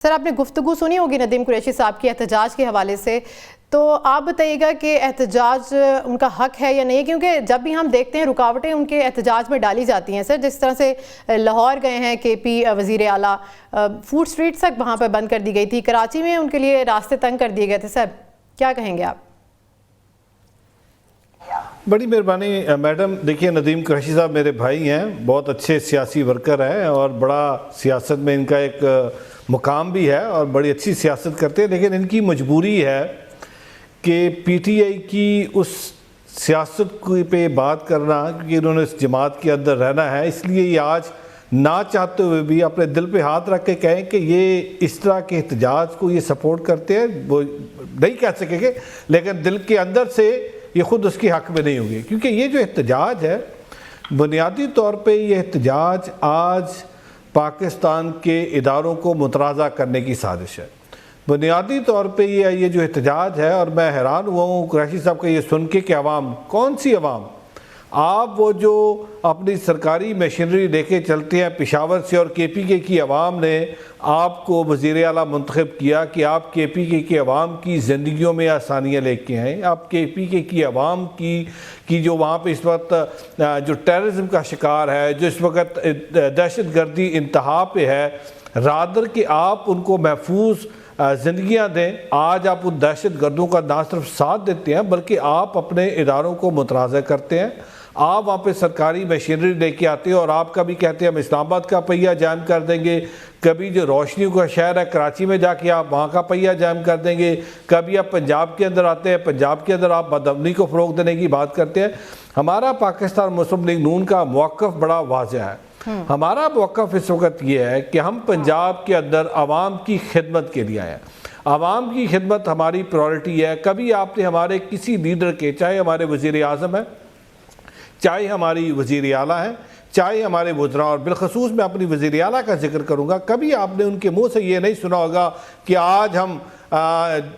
سر آپ نے گفتگو سنی ہوگی ندیم قریشی صاحب کی احتجاج کے حوالے سے، تو آپ بتائیے گا کہ احتجاج ان کا حق ہے یا نہیں، کیونکہ جب بھی ہم دیکھتے ہیں رکاوٹیں ان کے احتجاج میں ڈالی جاتی ہیں سر، جس طرح سے لاہور گئے ہیں کے پی وزیر اعلیٰ، فوڈ سٹریٹ تک وہاں پہ بند کر دی گئی تھی، کراچی میں ان کے لیے راستے تنگ کر دیے گئے تھے، سر کیا کہیں گے آپ؟ بڑی مہربانی میڈم، دیکھیے ندیم قریشی صاحب میرے بھائی ہیں، بہت اچھے سیاسی ورکر ہیں اور بڑا سیاست میں ان کا ایک مقام بھی ہے اور بڑی اچھی سیاست کرتے ہیں، لیکن ان کی مجبوری ہے کہ پی ٹی آئی کی اس سیاست پہ بات کرنا، کیونکہ انہوں نے اس جماعت کے اندر رہنا ہے، اس لیے یہ آج نہ چاہتے ہوئے بھی اپنے دل پہ ہاتھ رکھ کے کہیں کہ یہ اس طرح کے احتجاج کو یہ سپورٹ کرتے ہیں، وہ نہیں کہہ سکیں گے، لیکن دل کے اندر سے یہ خود اس کے حق میں نہیں ہوگی، کیونکہ یہ جو احتجاج ہے بنیادی طور پہ یہ احتجاج آج پاکستان کے اداروں کو متنازع کرنے کی سازش ہے۔ بنیادی طور پہ یہ جو احتجاج ہے، اور میں حیران ہوا ہوں قریشی صاحب کا یہ سن کے کہ عوام کون سی عوام، آپ وہ جو اپنی سرکاری مشینری لے کے چلتے ہیں پشاور سے، اور کے پی کے کی عوام نے آپ کو وزیر اعلیٰ منتخب کیا کہ آپ کے پی کے عوام کی زندگیوں میں آسانیاں لے کے آئیں، آپ کے پی کے کی عوام کی جو وہاں پہ اس وقت جو ٹیررزم کا شکار ہے، جو اس وقت دہشت گردی انتہا پہ ہے، رادر کہ آپ ان کو محفوظ زندگیاں دیں، آج آپ ان دہشت گردوں کا نہ صرف ساتھ دیتے ہیں بلکہ آپ اپنے اداروں کو متنازع کرتے ہیں، آپ وہاں پہ سرکاری مشینری لے کے آتے ہیں، اور آپ کبھی کہتے ہیں ہم اسلام آباد کا پہیہ جام کر دیں گے، کبھی جو روشنیوں کا شہر ہے کراچی میں جا کے آپ وہاں کا پہیہ جام کر دیں گے، کبھی آپ پنجاب کے اندر آتے ہیں، پنجاب کے اندر آپ بدامنی کو فروغ دینے کی بات کرتے ہیں۔ ہمارا پاکستان مسلم لیگ نون کا موقف بڑا واضح ہے، ہمارا موقف اس وقت یہ ہے کہ ہم پنجاب کے اندر عوام کی خدمت کے لیے آئے ہیں، عوام کی خدمت ہماری پرائورٹی ہے۔ کبھی آپ نے ہمارے کسی لیڈر کے، چاہے ہمارے وزیر اعظم ہیں، چاہے ہماری وزیر اعلیٰ ہیں، چاہے ہمارے وزراء، اور بالخصوص میں اپنی وزیر اعلیٰ کا ذکر کروں گا، کبھی آپ نے ان کے منہ سے یہ نہیں سنا ہوگا کہ آج ہم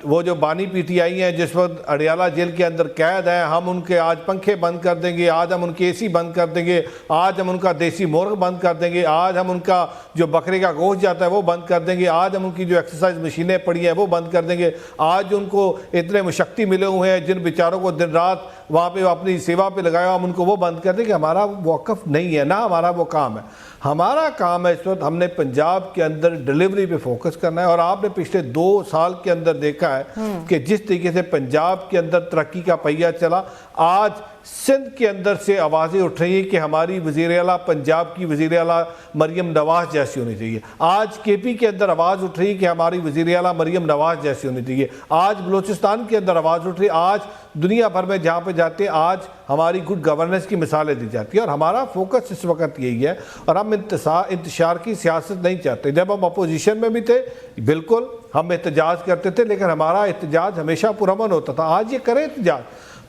وہ جو بانی پی ٹی آئی ہیں جس وقت اڈیالہ جیل کے اندر قید ہیں، ہم ان کے آج پنکھے بند کر دیں گے، آج ہم ان کے اے سی بند کر دیں گے، آج ہم ان کا دیسی مرغ بند کر دیں گے، آج ہم ان کا جو بکرے کا گوشت جاتا ہے وہ بند کر دیں گے، آج ہم ان کی جو ایکسرسائز مشینیں پڑی ہیں وہ بند کر دیں گے، آج ان کو اتنے مشقتی ملے ہوئے ہیں جن بیچاروں کو دن رات وہاں پہ اپنی سیوا پہ لگایا، ہم ان کو وہ بند کر دیں گے۔ ہمارا موقف نہیں ہے، نہ ہمارا وہ کام ہے۔ ہمارا کام ہے اس وقت ہم نے پنجاب کے اندر ڈیلیوری پہ فوکس کرنا ہے، اور آپ نے پچھلے 2 سال کے اندر دیکھا ہے کہ جس طریقے سے پنجاب کے اندر ترقی کا پہیہ چلا، آج سندھ کے اندر سے آوازیں اٹھ رہی ہیں کہ ہماری وزیر اعلیٰ پنجاب کی وزیر اعلیٰ مریم نواز جیسی ہونی چاہیے، آج کے پی کے اندر آواز اٹھ رہی ہے کہ ہماری وزیر اعلیٰ مریم نواز جیسی ہونی چاہیے، آج بلوچستان کے اندر آواز اٹھ رہی ہے، آج دنیا بھر میں جہاں پہ جاتے ہیں آج ہماری گڈ گورننس کی مثالیں دی جاتی ہیں، اور ہمارا فوکس اس وقت یہی ہے، اور ہم انتشار کی سیاست نہیں چاہتے۔ جب ہم اپوزیشن میں بھی تھے بالکل ہم احتجاج کرتے تھے، لیکن ہمارا احتجاج ہمیشہ پرامن ہوتا تھا۔ آج یہ کریں احتجاج،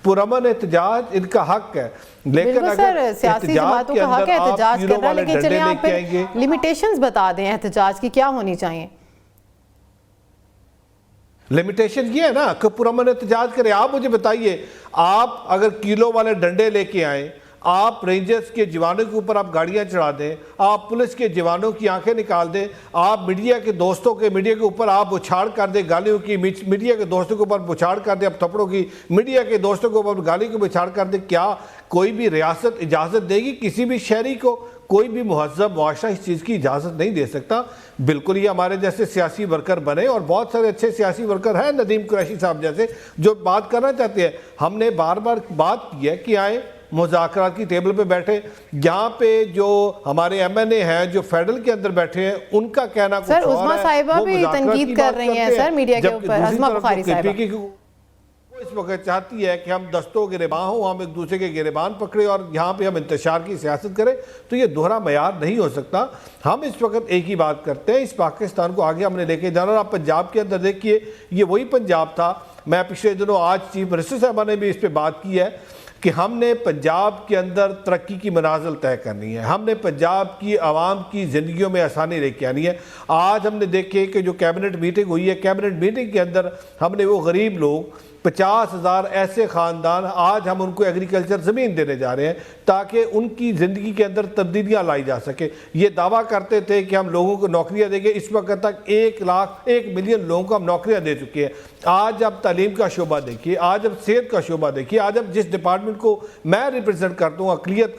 پرامن احتجاج ان کا حق ہے، لیکن اگر سیاسی جماعتوں کا حق ہے احتجاج کرنا، لیکن چلیں آپ پہ لیمیٹیشنز بتا دیں احتجاج کی کیا ہونی چاہیے۔ لیمیٹیشن یہ ہے نا کہ پرامن احتجاج کریں۔ آپ مجھے بتائیے، آپ اگر کیلو والے ڈنڈے لے کے آئیں، آپ رینجرز کے جوانوں کے اوپر آپ گاڑیاں چڑھا دیں، آپ پولیس کے جوانوں کی آنکھیں نکال دیں، آپ میڈیا کے دوستوں کے میڈیا کے اوپر آپ بچھاڑ کر دیں گالیوں کی، میڈیا کے دوستوں کے اوپر بچھاڑ کر دیں، اب تھپڑوں کی، میڈیا کے دوستوں کے اوپر گالی کو بچھاڑ کر دیں، کیا کوئی بھی ریاست اجازت دے گی کسی بھی شہری کو؟ کوئی بھی مہذب معاشرہ اس چیز کی اجازت نہیں دے سکتا۔ بالکل یہ ہمارے جیسے سیاسی ورکر بنے، اور بہت سارے اچھے سیاسی ورکر ہیں ندیم قریشی صاحب جیسے جو بات کرنا چاہتے ہیں، ہم نے بار بار بات کی ہے کہ آئیں مذاکرات کی ٹیبل پہ بیٹھے، یہاں پہ جو ہمارے ایم این اے ہیں جو فیڈرل کے اندر بیٹھے ہیں ان کا کہنا کچھ اور ہے، سر عظمیٰ صاحبہ بھی تنقید کر رہی ہیں سر میڈیا کے اوپر، عظمیٰ بخاری صاحبہ وہ اس وقت چاہتی ہے کہ ہم دستوں گریباں ہوں، ہم ایک دوسرے کے گریبان پکڑے اور یہاں پہ ہم انتشار کی سیاست کریں، تو یہ دوہرا معیار نہیں ہو سکتا۔ ہم اس وقت ایک ہی بات کرتے ہیں، اس پاکستان کو آگے ہم نے لے کے جانا، اور آپ پنجاب کے اندر دیکھیے یہ وہی پنجاب تھا، میں پچھلے دنوں آج چیف منسٹر صاحبہ نے بھی اس پہ بات کی ہے کہ ہم نے پنجاب کے اندر ترقی کی منازل طے کرنی ہے، ہم نے پنجاب کی عوام کی زندگیوں میں آسانی لے کے آنی ہے۔ آج ہم نے دیکھے کہ جو کیبنٹ میٹنگ ہوئی ہے، کیبنٹ میٹنگ کے اندر ہم نے وہ غریب لوگ 50,000 ایسے خاندان آج ہم ان کو ایگریکلچر زمین دینے جا رہے ہیں تاکہ ان کی زندگی کے اندر تبدیلیاں لائی جا سکے. یہ دعویٰ کرتے تھے کہ ہم لوگوں کو نوکریاں دیں گے, اس وقت تک 1 ملین لوگوں کو ہم نوکریاں دے چکے ہیں. آج اب تعلیم کا شعبہ دیکھیے, آج اب صحت کا شعبہ دیکھیے, آج اب جس ڈپارٹمنٹ کو میں ریپرزینٹ کرتا ہوں اقلیت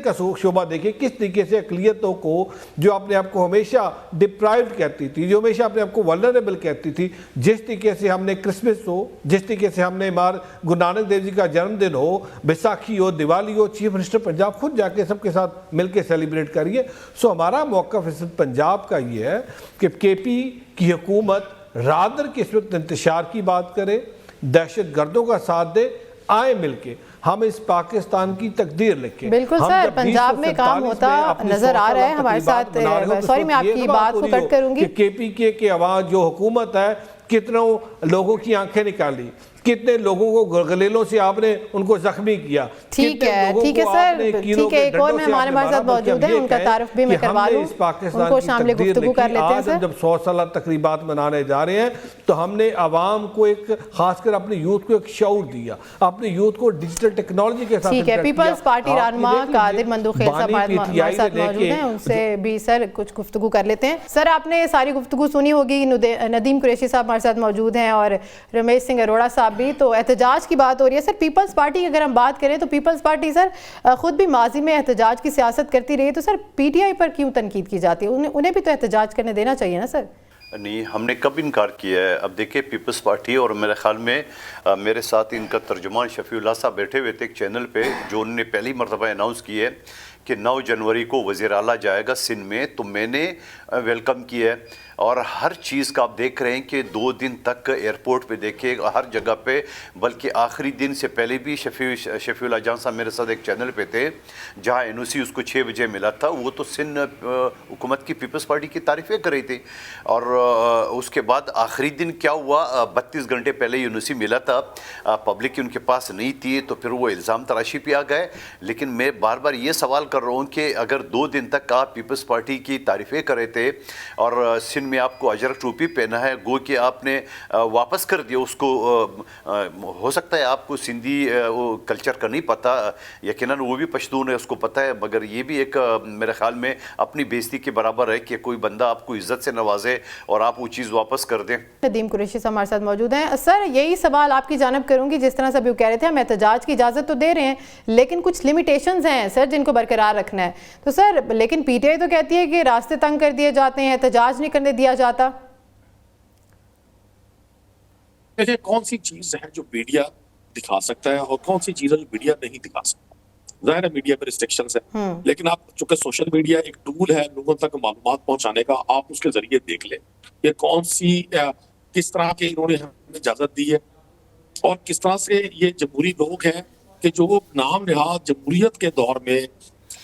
کا شعبہ دیکھیے کس طریقے سے اقلیتوں کو جو اپنے آپ کو ہمیشہ ڈپرائیوڈ کہتی تھی, جو ہمیشہ اپنے آپ کو ولنریبل کہتی تھی, جس طریقے سے ہم نے کرسمس ہو, جس طریقے سے ہم نے گرو نانک دیو جی کا جنم دن ہو, بیساکھی ہو, دیوالی ہو, چیف منسٹر پنجاب خود جا کے سب کے ساتھ مل کے سیلیبریٹ کریے. سو ہمارا موقف اس پنجاب کا یہ ہے کہ کے پی کی حکومت رادر کی اس وقت انتشار کی بات کرے, دہشت گردوں کا ساتھ دے, آئے مل کے ہم اس پاکستان کی تقدیر لکھیں. بالکل سر, پنجاب میں کام ہوتا نظر آ رہا ہے. ہمارے ساتھ سوری میں آپ کی بات کو کٹ کروں گی. کے پی کے عوام جو حکومت ہے کتنوں لوگوں کی آنکھیں نکالی, کتنے لوگوں کو گلیلوں سے آپ نے ان کو زخمی کیا. ٹھیک ہے سر, ٹھیک ہے. ایک اور مہمان ہمارے ساتھ موجود ہیں, ان کا تعارف بھی میں کروا لوں, ان کو شامل گفتگو کر لیتے ہیں. سر جب 100 سالہ تقریبات منانے جا رہے ہیں تو ہم نے عوام کو ایک خاص کر اپنے یوتھ کو ایک شعور دیا, اپنے یوتھ کو ڈیجیٹل ٹیکنالوجی کے ساتھ. ٹھیک ہے, پیپلز پارٹی رہنما قادر مندوخیل صاحب ہمارے ساتھ موجود ہیں, ان سے بھی سر کچھ گفتگو کر لیتے ہیں. سر آپ نے ساری گفتگو سنی ہوگی, ندیم قریشی صاحب ہمارے ساتھ موجود ہیں اور رمیش سنگھ اروڑا صاحب بھی. تو احتجاج کی بات ہو رہی ہے سر. پیپلز پارٹی کی اگر ہم بات کریں تو پیپلز پارٹی سر خود بھی ماضی میں احتجاج کی سیاست کرتی رہی, تو سر پی ٹی آئی پر کیوں تنقید کی جاتی ہے؟ انہیں بھی تو احتجاج کرنے دینا چاہیے نا سر. نہیں, ہم نے کب انکار کیا ہے. اب دیکھیں پیپلز پارٹی, اور میرے خیال میں میرے ساتھ ان کا ترجمان شفیع اللہ صاحب بیٹھے ہوئے تھے ایک چینل پہ, جو انہوں نے پہلی مرتبہ اناؤنس کی ہے کہ 9 جنوری کو وزیر اعلیٰ جائے گا سندھ میں, تو میں نے ویلکم کیا ہے. اور ہر چیز کا آپ دیکھ رہے ہیں کہ 2 دن تک ایئرپورٹ پہ دیکھے ہر جگہ پہ, بلکہ آخری دن سے پہلے بھی شفیع اللہ جان صاحب میرے ساتھ ایک چینل پہ تھے جہاں این او سی اس کو 6 بجے ملا تھا, وہ تو سندھ حکومت کی پیپلز پارٹی کی تعریفیں کر رہی تھی. اور اس کے بعد آخری دن کیا ہوا, 32 گھنٹے پہلے این او سی ملا تھا, پبلک کی ان کے پاس نہیں تھی, تو پھر وہ الزام تراشی پہ آ گئے. لیکن میں بار بار یہ سوال کر رہا ہوں کہ اگر 2 دن تک آپ پیپلز پارٹی کی تعریفیں کر رہے تھے اور سندھ میں آپ کو اجرک ٹوپی پہنا ہے, گو کہ آپ نے واپس کر دیا اس کو. ہو سکتا ہے آپ کو سندھی کلچر کا نہیں پتہ, یقیناً وہ بھی پشتون ہے, اس کو پتہ ہے, مگر یہ بھی ایک میرے خیال میں اپنی بےزتی کے برابر ہے کہ کوئی بندہ آپ کو عزت سے نوازے اور آپ وہ چیز واپس کر دیں. ندیم قریشی صاحب ہمارے ساتھ موجود ہیں. سر یہی سوال آپ کی جانب کروں گی, جس طرح سے ابھی کہہ رہے تھے ہم احتجاج کی اجازت تو دے رہے ہیں لیکن کچھ لمیٹیشنز ہیں سر جن کو برقرار رکھنا ہے. تو سر لیکن پی ٹی آئی تو کہتی ہے کہ راستے تنگ کر دیے جاتے ہیں, احتجاج نہیں کرنے دیا جاتا. دیکھیں کون سی چیز ہے جو میڈیا دکھا سکتا ہے اور کون سی چیز ہے جو میڈیا نہیں دکھا سکتا. ظاہر ہے میڈیا پر ریسٹرکشنز ہیں, لیکن آپ چونکہ سوشل میڈیا ایک ٹول ہے لوگوں تک معلومات پہنچانے کا, آپ اس کے ذریعے دیکھ لیں یہ کون سی کس طرح کے انہوں نے ہمیں اجازت دی ہے اور کس طرح سے یہ جمہوری لوگ ہیں کہ جو نام نہاد جمہوریت کے دور میں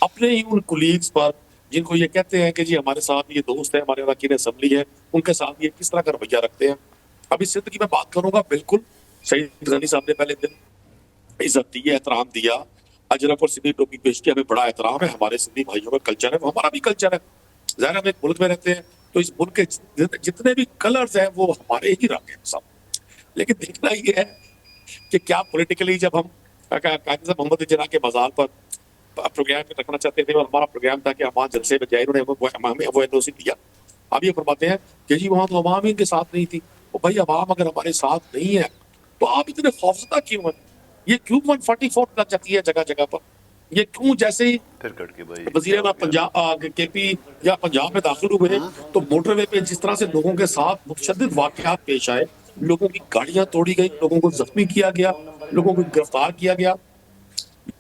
اپنے ہی ان کولیگز پر جن کو یہ کہتے ہیں کہ جی ہمارے ساتھ یہ دوست ہے, ہمارے وکیل اسمبلی ہے, ان کے ساتھ یہ کس طرح کا رویہ رکھتے ہیں. ابھی سندھ کی میں بات کروں گا, بالکل سعید غنی صاحب نے پہلے دن عزت دی, احترام دیا, اجرک اور سندھی ٹوپی پیش کی, ہمیں بڑا احترام ہے, ہمارے سندھی بھائیوں کا کلچر ہے, وہ ہمارا بھی کلچر ہے. ظاہر ہم ایک ملک میں رہتے ہیں تو اس ملک کے جتنے بھی کلرز ہیں وہ ہمارے ہی رنگ ہیں سب. لیکن دیکھنا یہ ہے کہ کیا پولیٹیکلی جب ہم قائد محمد جناح کے مزار پر پروگرام رکھنا چاہتے تھے اور ہمارا پروگرام تھا کہ ہمارا جلسے میں جائے, انہوں نے وہ این او سی دیا. اب یہ فرماتے ہیں کہ جی وہاں تو عوام ہی ان کے ساتھ نہیں تھی. بھائی عوام اگر ہمارے ساتھ نہیں ہے تو آپ اتنے خوفزدہ کیوں ہیں؟ یہ کیوں 144 لگ جاتی ہے جگہ جگہ پر؟ یہ کیوں جیسے ہی وزیر پنجاب کے پی یا پنجاب میں داخل ہوئے تو موٹر وے پہ جس طرح سے لوگوں کے ساتھ متشدد واقعات پیش آئے, لوگوں کی گاڑیاں توڑی گئی, لوگوں کو زخمی کیا گیا, لوگوں کو گرفتار کیا گیا.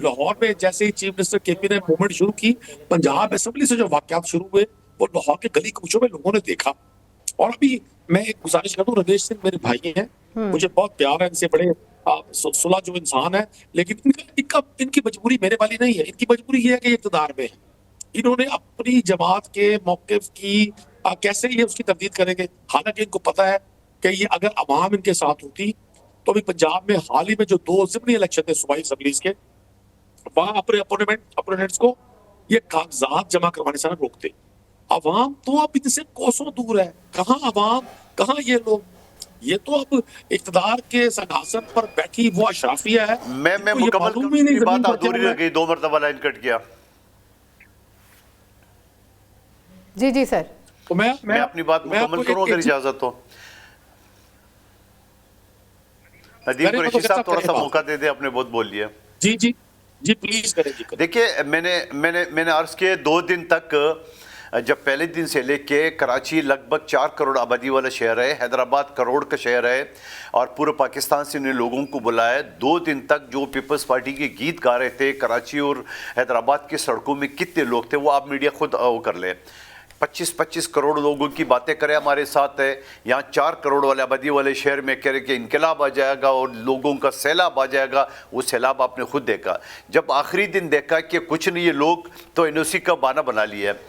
لاہور میں جیسے ہی چیف منسٹر کے پی نے موومنٹ شروع کی, پنجاب اسمبلی سے جو واقعات شروع ہوئے وہ لاہور کے گلی کوچوں میں لوگوں نے دیکھا. اور ابھی میں ایک گزارش کروں, رمیش سنگھ میرے بھائی ہیں, مجھے بہت پیار ہے ان سے, بڑے صلح جو انسان ہے, لیکن ان کی مجبوری میرے والی نہیں ہے. ان کی مجبوری یہ ہے کہ یہ اقتدار میں ہے. انہوں نے اپنی جماعت کے موقف کی کیسے یہ اس کی تردید کریں گے, حالانکہ ان کو پتا ہے کہ یہ اگر عوام ان کے ساتھ ہوتی تو ابھی پنجاب میں حال ہی میں جو 2 ضمنی الیکشن تھے صوبائی اسمبلیز کے, وہاں اپنے اپوننٹس کو یہ کاغذات جمع کروانے سے روکتے. عوام تو اب ان سے کوسوں دور ہے, کہاں عوام کہاں یہ لوگ. یہ تو اب اقتدار کے سنحاصت پر بیٹھی وہ اشرافیہ ہے میں جن کو یہ مکمل معلوم ہی نہیں کی زمین بات پر کیا ادھوری ہوا رہ گئی، 2 مرتبہ لائن کٹ گیا. جی جی سر. تو میں اپنی بات مکمل کروں اگر اجازت ہو. ندیم قریشی صاحب تھوڑا سا موقع دے دے، آپ نے بہت بول لیا. جی جی جی پلیز کریں جی. دیکھیے میں نے عرض کیا 2 دن تک، جب پہلے دن سے لے کے کراچی لگ بھگ 4 کروڑ آبادی والا شہر ہے، حیدرآباد کروڑ کا شہر ہے، اور پورے پاکستان سے انہیں لوگوں کو بلایا. 2 دن تک جو پیپلز پارٹی کے گیت گا رہے تھے کراچی اور حیدرآباد کی سڑکوں میں کتنے لوگ تھے، وہ آپ میڈیا خود وہ کر لیں. 25 کروڑ لوگوں کی باتیں کرے ہمارے ساتھ ہے. یہاں 4 کروڑ والے آبادی والے شہر میں کہہ رہے کہ انقلاب آ جائے گا اور لوگوں کا سیلاب آ جائے گا. وہ سیلاب آپ نے خود دیکھا. جب آخری دن دیکھا کہ کچھ نہیں یہ لوگ تو NOC کا بہانہ بنا لیا ہے.